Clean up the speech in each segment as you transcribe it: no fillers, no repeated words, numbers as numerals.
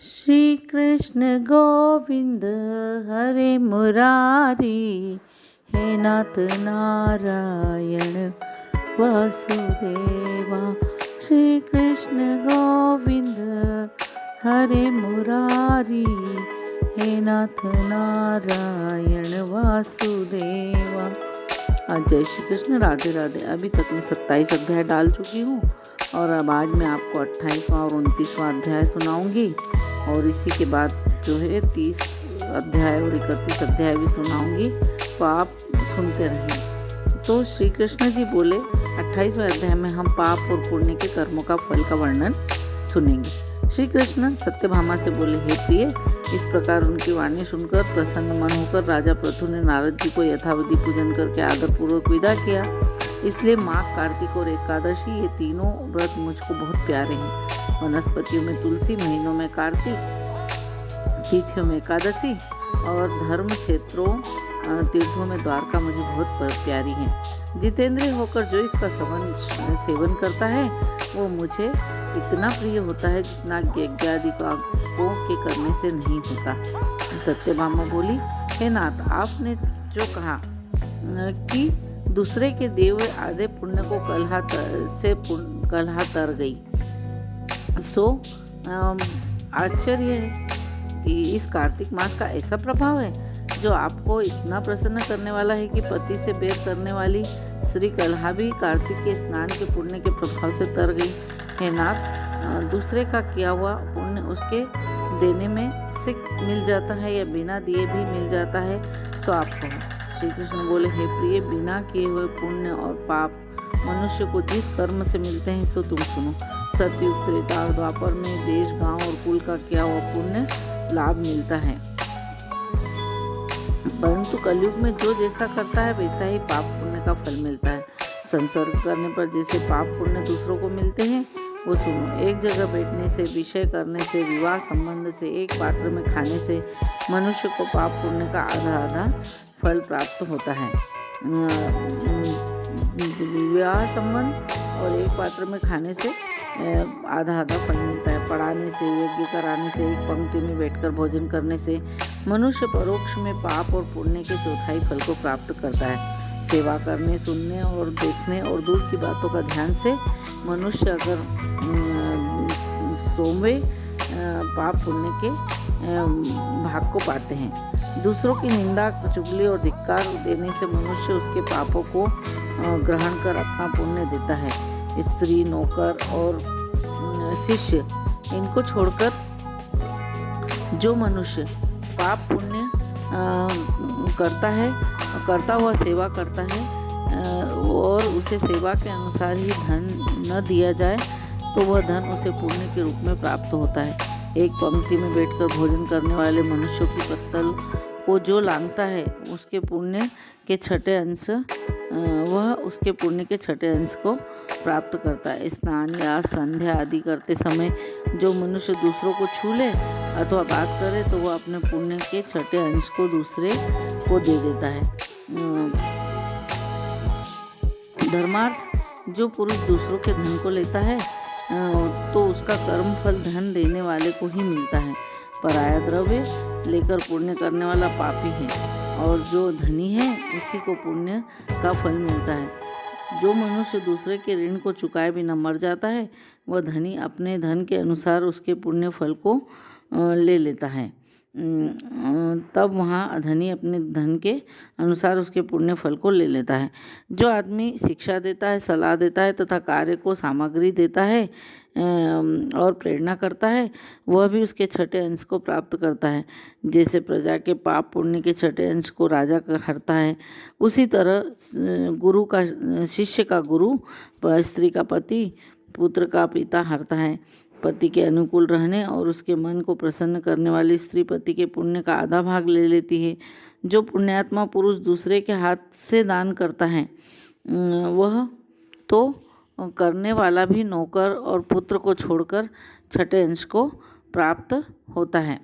श्री कृष्ण गोविंद हरे मुरारी, हे नाथ नारायण वासुदेवा। श्री कृष्ण गोविंद हरे मुरारी, हे नाथ नारायण वासुदेवा। आज जय श्री कृष्ण, राधे राधे। अभी तक मैं 27 अध्याय डाल चुकी हूँ और अब आज मैं आपको 28वां और 29वां अध्याय सुनाऊंगी और इसी के बाद जो है 30 अध्याय और 31 अध्याय भी सुनाऊंगी, तो आप सुनते रहें। तो श्री कृष्ण जी बोले 28वें अध्याय में हम पाप और पुण्य के कर्मों का फल का वर्णन सुनेंगे। श्री कृष्ण सत्यभामा से बोले, हे प्रिय, इस प्रकार उनकी वाणी सुनकर प्रसन्न मन होकर राजा पृथु ने नारद जी को यथाविधि पूजन करके आदरपूर्वक विदा किया। इसलिए माघ, कार्तिक और एकादशी, ये तीनों व्रत मुझको बहुत प्यारे हैं। वनस्पतियों में तुलसी, महीनों में कार्तिक, तिथियों में एकादशी और धर्म क्षेत्रों तीर्थों में द्वारका मुझे बहुत प्यारी है। जितेंद्रिय होकर जो इसका सेवन करता है वो मुझे इतना प्रिय होता है जितना यज्ञादि कामों के करने से नहीं होता। सत्यभामा बोली, हे नाथ, आपने जो कहा कि दूसरे के देव आधे पुण्य को कलहा तर गई, सो आश्चर्य है कि इस कार्तिक मास का ऐसा प्रभाव है जो आपको इतना प्रसन्न करने वाला है कि पति से बैर करने वाली श्री कलहा भी कार्तिक के स्नान के पुण्य के प्रभाव से तर गई। हे नाथ, दूसरे का किया हुआ पुण्य उसके देने में से मिल जाता है या बिना दिए भी मिल जाता है, सो आप कहो। श्री कृष्ण बोले, हे प्रिय, बिना किए हुए पुण्य और पाप मनुष्य को जिस कर्म से मिलते हैं सो तुम सुनो। सतयुग, त्रेता और द्वापर में देश, गांव और कुल का किया हुआ पुण्य लाभ मिलता है, परंतु कलयुग में जो जैसा करता है वैसा ही पाप पुण्य का फल मिलता है। संसर्ग करने पर जैसे पाप पुण्य दूसरों को मिलते हैं वो सुनो। एक जगह बैठने से, विषय करने से, विवाह संबंध से, एक पात्र में खाने से मनुष्य को पाप पुण्य का आधा आधा फल प्राप्त होता है। विवाह संबंध और एक पात्र में खाने से आधा आधा फल मिलता है। पढ़ाने से, यज्ञ कराने से, एक पंक्ति में बैठकर भोजन करने से मनुष्य परोक्ष में पाप और पुण्य के चौथाई फल को प्राप्त करता है। सेवा करने, सुनने और देखने और दूर की बातों का ध्यान से मनुष्य अगर सोवे पाप पुण्य के भाग को पाते हैं। दूसरों की निंदा, चुगली और धिक्कार देने से मनुष्य उसके पापों को ग्रहण कर अपना पुण्य देता है। स्त्री, नौकर और शिष्य, इनको छोड़कर जो मनुष्य पाप पुण्य करता हुआ सेवा करता है और उसे सेवा के अनुसार ही धन न दिया जाए तो वह धन उसे पुण्य के रूप में प्राप्त होता है। एक पंक्ति में बैठकर भोजन करने वाले मनुष्यों की पत्तल को जो लांघता है उसके पुण्य के छठे अंश वह उसके पुण्य के छठे अंश को प्राप्त करता है। स्नान या संध्या आदि करते समय जो मनुष्य दूसरों को छू ले अथवा बात करे तो वह अपने पुण्य के छठे अंश को दूसरे को दे देता है। धर्मार्थ, जो पुरुष दूसरों के धन को लेता है तो उसका कर्म फल धन देने वाले को ही मिलता है। पराया द्रव्य लेकर पुण्य करने वाला पापी है और जो धनी है उसी को पुण्य का फल मिलता है। जो मनुष्य दूसरे के ऋण को चुकाए बिना मर जाता है वह धनी अपने धन के अनुसार उसके पुण्य फल को ले लेता है। तब वहाँ अधनी अपने धन के अनुसार उसके पुण्य फल को ले लेता है। जो आदमी शिक्षा देता है, सलाह देता है तथा कार्य को सामग्री देता है और प्रेरणा करता है वह भी उसके छठे अंश को प्राप्त करता है। जैसे प्रजा के पाप पुण्य के छठे अंश को राजा हरता है, उसी तरह गुरु का शिष्य का गुरु, स्त्री का पति पुत्र का पिता हरता है। पति के अनुकूल रहने और उसके मन को प्रसन्न करने वाली स्त्री पति के पुण्य का आधा भाग ले लेती है। जो पुण्यात्मा पुरुष दूसरे के हाथ से दान करता है वह तो करने वाला भी नौकर और पुत्र को छोड़कर छठे अंश को प्राप्त होता है।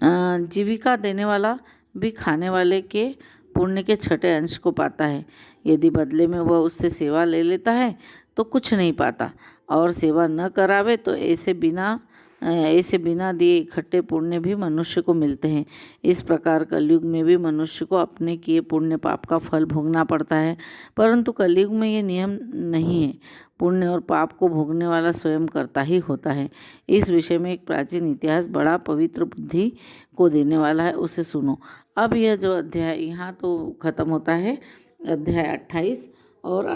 जीविका देने वाला भी खाने वाले के पुण्य के छठे अंश को पाता है। यदि बदले में वह उससे सेवा ले लेता है तो कुछ नहीं पाता और सेवा न करावे तो ऐसे बिना ऐसे बिना दिए इकट्ठे पुण्य भी मनुष्य को मिलते हैं। इस प्रकार कलयुग में भी मनुष्य को अपने किए पुण्य पाप का फल भोगना पड़ता है, परंतु कलयुग में ये नियम नहीं है। पुण्य और पाप को भोगने वाला स्वयं करता ही होता है। इस विषय में एक प्राचीन इतिहास बड़ा पवित्र बुद्धि को देने वाला है, उसे सुनो। अब यह जो अध्याय यहाँ तो खत्म होता है, अध्याय 28 और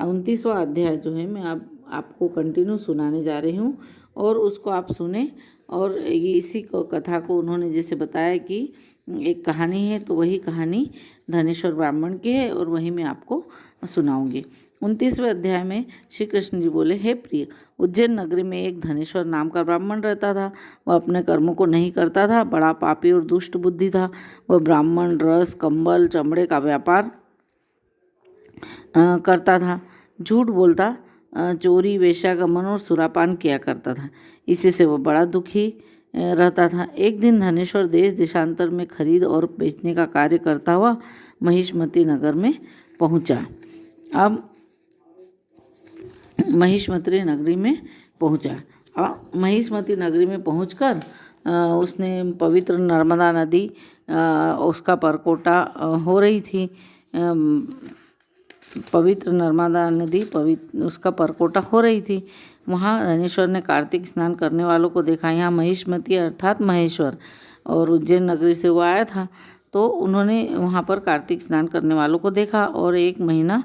29वां अध्याय जो है मैं आपको कंटिन्यू सुनाने जा रही हूँ, और उसको आप सुने। और ये इसी को कथा को उन्होंने जैसे बताया कि एक कहानी है, तो वही कहानी धनेश्वर ब्राह्मण की है और वही मैं आपको सुनाऊंगी। 29वें अध्याय में श्री कृष्ण जी बोले, हे प्रिय, उज्जैन नगरी में एक धनेश्वर नाम का ब्राह्मण रहता था। वह अपने कर्मों को नहीं करता था, बड़ा पापी और दुष्ट बुद्धि था। वह ब्राह्मण रस, कंबल, चमड़े का व्यापार करता था, झूठ बोलता, चोरी, वेश्यागमन और सुरापान किया करता था। इसी से वह बड़ा दुखी रहता था। एक दिन धनेश्वर देश देशांतर में खरीद और बेचने का कार्य करता हुआ महिष्मती नगर में पहुंचा। अब महिष्मती नगरी में पहुंचकर उसने पवित्र नर्मदा नदी, उसका परकोटा हो रही थी। पवित्र नर्मदा नदी उसका परकोटा हो रही थी। वहाँ धनेश्वर ने कार्तिक स्नान करने वालों को देखा। यहाँ महिष्मती अर्थात महेश्वर और उज्जैन नगरी से वो आया था, तो उन्होंने वहाँ पर कार्तिक स्नान करने वालों को देखा और एक महीना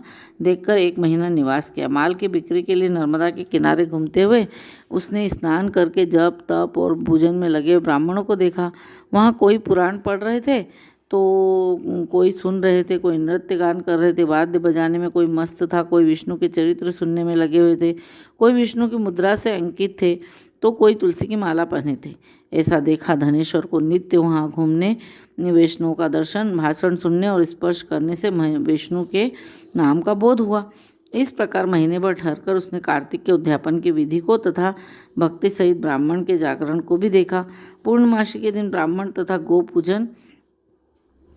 निवास किया। माल की बिक्री के लिए नर्मदा के किनारे घूमते हुए उसने स्नान करके जप तप और भोजन में लगे ब्राह्मणों को देखा। वहाँ कोई पुराण पढ़ रहे थे, तो कोई सुन रहे थे, कोई नृत्य गान कर रहे थे, वाद्य बजाने में कोई मस्त था, कोई विष्णु के चरित्र सुनने में लगे हुए थे, कोई विष्णु की मुद्रा से अंकित थे, तो कोई तुलसी की माला पहने थे। ऐसा देखा धनेश्वर को नित्य वहाँ घूमने, वैष्णव का दर्शन, भाषण सुनने और स्पर्श करने से विष्णु के नाम का बोध हुआ। इस प्रकार महीने भर ठहरकर उसने कार्तिक के उद्यापन की विधि को तथा भक्ति सहित ब्राह्मण के जागरण को भी देखा। पूर्णमासी के दिन ब्राह्मण तथा गो पूजन,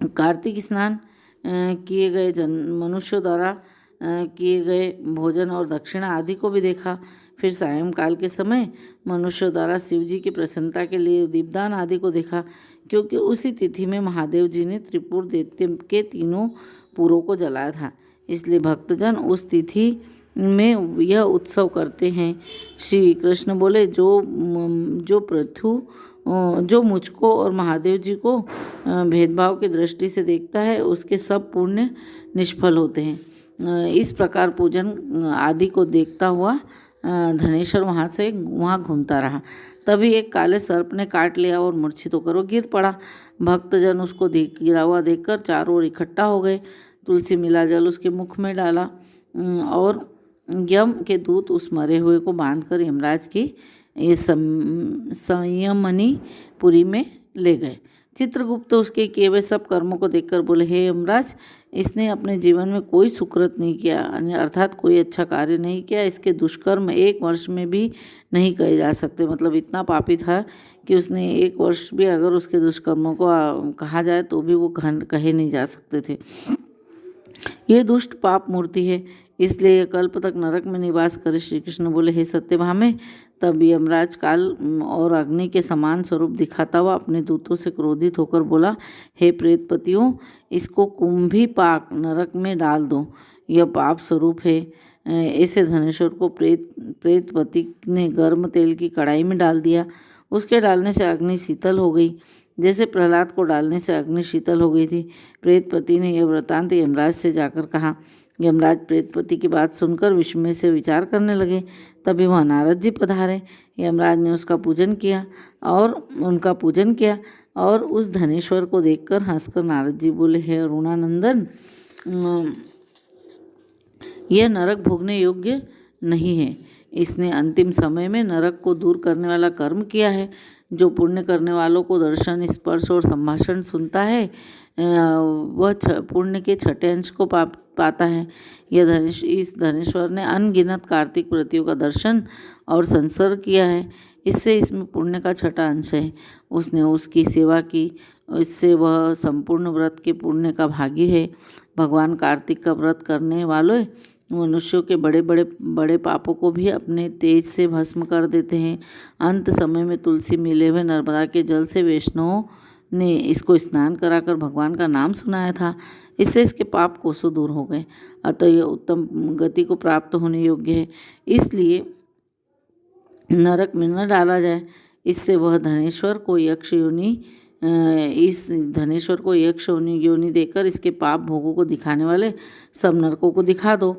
कार्तिक स्नान, किए गए मनुष्यों द्वारा किए गए भोजन और दक्षिणा आदि को भी देखा। फिर सायंकाल के समय मनुष्यों द्वारा शिव जी की प्रसन्नता के लिए दीपदान आदि को देखा, क्योंकि उसी तिथि में महादेव जी ने त्रिपुर दैत्य के तीनों पुरों को जलाया था। इसलिए भक्तजन उस तिथि में यह उत्सव करते हैं। श्री कृष्ण बोले, जो मुझको और महादेव जी को भेदभाव की दृष्टि से देखता है, उसके सब पुण्य निष्फल होते हैं। इस प्रकार पूजन आदि को देखता हुआ धनेश्वर वहाँ घूमता रहा। तभी एक काले सर्प ने काट लिया और मूर्छित होकर वो गिर पड़ा। भक्तजन उसको गिरा हुआ देखकर चारों ओर इकट्ठा हो गए। तुलसी मिला जल उसके मुख में डाला और यम के दूत उस मरे हुए को बांधकर यमराज की ये संयमनी पुरी में ले गए। चित्रगुप्त उसके किए हुए सब कर्मों को देखकर बोले, हे यमराज, इसने अपने जीवन में कोई सुकृत नहीं किया, अर्थात कोई अच्छा कार्य नहीं किया। इसके दुष्कर्म 1 वर्ष में भी नहीं कहे जा सकते। मतलब इतना पापी था कि उसने 1 वर्ष भी अगर उसके दुष्कर्मों को कहा जाए तो भी वो कहे नहीं जा सकते थे। ये दुष्ट पाप मूर्ति है, इसलिए कल्प तक नरक में निवास करे। श्री कृष्ण बोले, हे सत्यभामे। तब यमराज काल और अग्नि के समान स्वरूप दिखाता हुआ अपने दूतों से क्रोधित होकर बोला, हे प्रेतपतियों, इसको कुंभी पाक नरक में डाल दो, यह पाप स्वरूप है। ऐसे धनेश्वर को प्रेतपति ने गर्म तेल की कढ़ाई में डाल दिया। उसके डालने से अग्नि शीतल हो गई, जैसे प्रहलाद को डालने से अग्नि शीतल हो गई थी। प्रेतपति ने यह वृतांत यमराज से जाकर कहा। यमराज प्रेतपति की बात सुनकर विस्मय से विचार करने लगे। तभी वहाँ नारद जी पधारे। यमराज ने उनका पूजन किया और उस धनेश्वर को देखकर हंसकर नारद जी बोले, हे अरुणानंदन, यह नरक भोगने योग्य नहीं है। इसने अंतिम समय में नरक को दूर करने वाला कर्म किया है। जो पुण्य करने वालों को दर्शन, स्पर्श और संभाषण सुनता है, वह पुण्य के 6ठे अंश को पाता है। इस धनेश्वर ने अनगिनत कार्तिक व्रतियों का दर्शन और संसर्ग किया है, इससे इसमें पुण्य का 6ठा अंश है। उसने उसकी सेवा की, इससे वह संपूर्ण व्रत के पुण्य का भागी है। भगवान कार्तिक का व्रत करने वालों मनुष्यों के बड़े पापों को भी अपने तेज से भस्म कर देते हैं। अंत समय में तुलसी मिले हुए नर्मदा के जल से वैष्णवों ने इसको स्नान कराकर भगवान का नाम सुनाया था। इससे इसके पाप कोसों दूर हो गए। अतः यह उत्तम गति को प्राप्त होने योग्य है, इसलिए नरक में न डाला जाए। इससे वह धनेश्वर को यक्ष योनि देकर इसके पाप भोगों को दिखाने वाले सब नरकों को दिखा दो।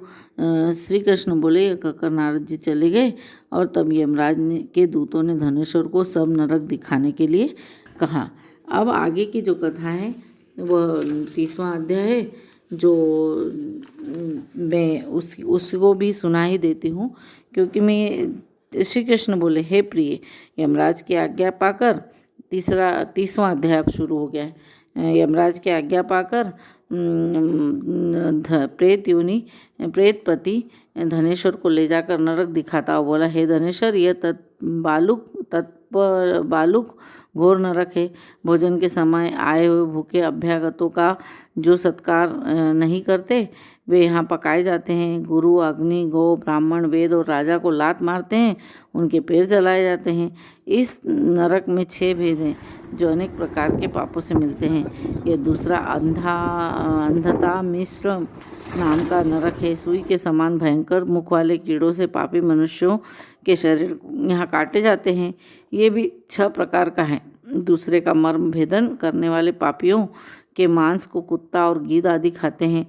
श्री कृष्ण बोले। यह कहकर नारद जी चले गए और तब यमराज के दूतों ने धनेश्वर को सब नरक दिखाने के लिए कहा। अब आगे की जो कथा है वह 30वां अध्याय है, जो मैं उसको भी सुना ही देती हूँ, क्योंकि मैं श्री कृष्ण बोले, हे प्रिय, यमराज की आज्ञा पाकर 30वां अध्याय अब शुरू हो गया है। यमराज की आज्ञा पाकर प्रेत पति धनेश्वर को ले जाकर नरक दिखाता हुआ बोला, हे धनेश्वर, यह बालुक घोर नरक है। भोजन के समय आए हुए भूखे अभ्यागतों का जो सत्कार नहीं करते वे यहाँ पकाए जाते हैं। गुरु, अग्नि, गौ, ब्राह्मण, वेद और राजा को लात मारते हैं, उनके पैर जलाए जाते हैं। इस नरक में 6 भेद हैं जो अनेक प्रकार के पापों से मिलते हैं। यह दूसरा अंधता मिश्र नाम का नरक है। सुई के समान भयंकर मुख वाले कीड़ों से पापी मनुष्यों के शरीर यहाँ काटे जाते हैं। ये भी 6 प्रकार का है। दूसरे का मर्म भेदन करने वाले पापियों के मांस को कुत्ता और गीद आदि खाते हैं।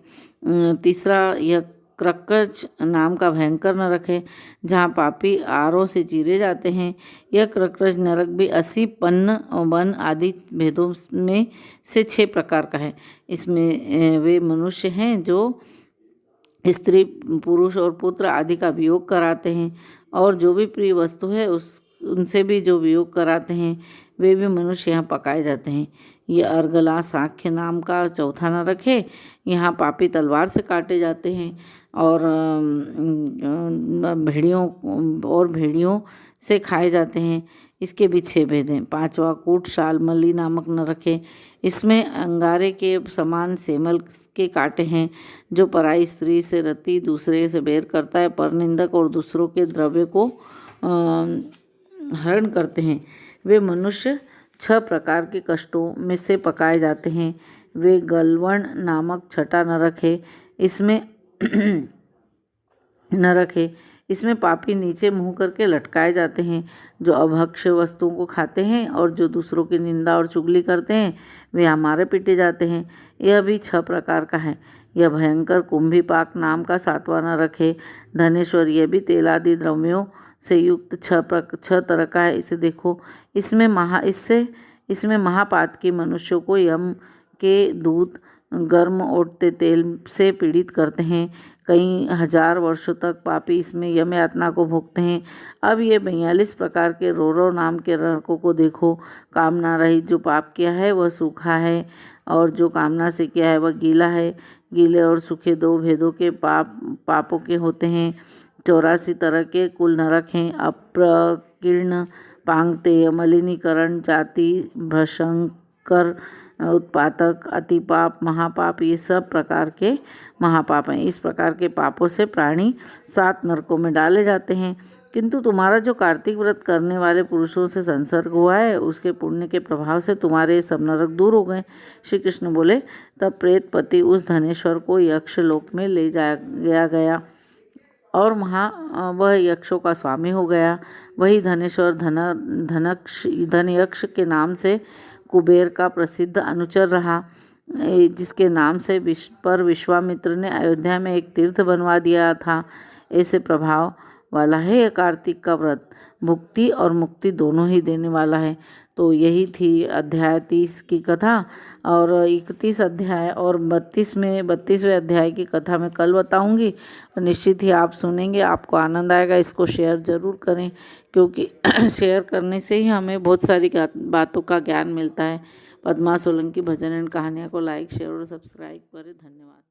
तीसरा यह क्रकच नाम का भयंकर नरक है, जहाँ पापी आरों से चीरे जाते हैं। यह क्रकच नरक भी 80 पन्न वन आदि भेदों में से 6 प्रकार का है। इसमें वे मनुष्य हैं जो स्त्री, पुरुष और पुत्र आदि का वियोग कराते हैं, और जो भी प्रिय वस्तु है उनसे भी जो वियोग कराते हैं वे भी मनुष्य यहाँ पकाए जाते हैं। ये अर्गला सांख्य नाम का चौथा नरक है। यहाँ पापी तलवार से काटे जाते हैं और भेड़ियों से खाए जाते हैं। इसके भी 6 भेद हैं। 5वां कूट शालमली नामक नरक है। इसमें अंगारे के समान सेमल के कांटे हैं। जो पराई स्त्री से रति, दूसरे से बैर करता है, परनिंदक और दूसरों के द्रव्य को हरण करते हैं, वे मनुष्य 6 प्रकार के कष्टों में से पकाए जाते हैं। वे गलवण नामक छठा नरक है। इसमें पापी नीचे मुंह करके लटकाए जाते हैं। जो अभक्ष्य वस्तुओं को खाते हैं और जो दूसरों की निंदा और चुगली करते हैं वे हमारे पीटे जाते हैं। यह भी 6 प्रकार का है। यह भयंकर कुंभीपाक नाम का 7वां नरक है। धनेश्वर, यह भी तेल आदि द्रव्यों से युक्त 6 तरह का है। इसे देखो। इसमें महापातकी मनुष्यों को यम के दूत गर्म उठते तेल से पीड़ित करते हैं। कई हजार वर्षों तक पापी इसमें यम यातना को भोगते हैं। अब ये 42 प्रकार के रोरो नाम के नरकों को देखो। कामना रहित जो पाप किया है वह सूखा है, और जो कामना से किया है वह गीला है। गीले और सूखे 2 भेदों के पापों के होते हैं। 84 तरह के कुल नरक हैं। अप्रकीर्ण, पांगतेय, मलिनीकरण, जाति, भ्रशंकर, उत्पातक, अतिपाप, महापाप, ये सब प्रकार के महापाप हैं। इस प्रकार के पापों से प्राणी 7 नरकों में डाले जाते हैं। किंतु तुम्हारा जो कार्तिक व्रत करने वाले पुरुषों से संसर्ग हुआ है, उसके पुण्य के प्रभाव से तुम्हारे सब नरक दूर हो गए। श्री कृष्ण बोले। तब प्रेतपति उस धनेश्वर को यक्ष लोक में ले जाया गया और वहाँ वह यक्षों का स्वामी हो गया। वही धनेश्वर धनयक्ष के नाम से कुबेर का प्रसिद्ध अनुचर रहा, जिसके नाम से विश्वामित्र ने अयोध्या में एक तीर्थ बनवा दिया था। ऐसे प्रभाव वाला है यह कार्तिक का व्रत। भुक्ति और मुक्ति दोनों ही देने वाला है। तो यही थी अध्याय 30 की कथा। और 31 अध्याय और 32वें अध्याय की कथा मैं कल बताऊंगी। निश्चित ही आप सुनेंगे, आपको आनंद आएगा। इसको शेयर ज़रूर करें, क्योंकि शेयर करने से ही हमें बहुत सारी बातों का ज्ञान मिलता है। पद्मा सोलंकी भजन एंड कहानियाँ को लाइक, शेयर और सब्सक्राइब करें। धन्यवाद।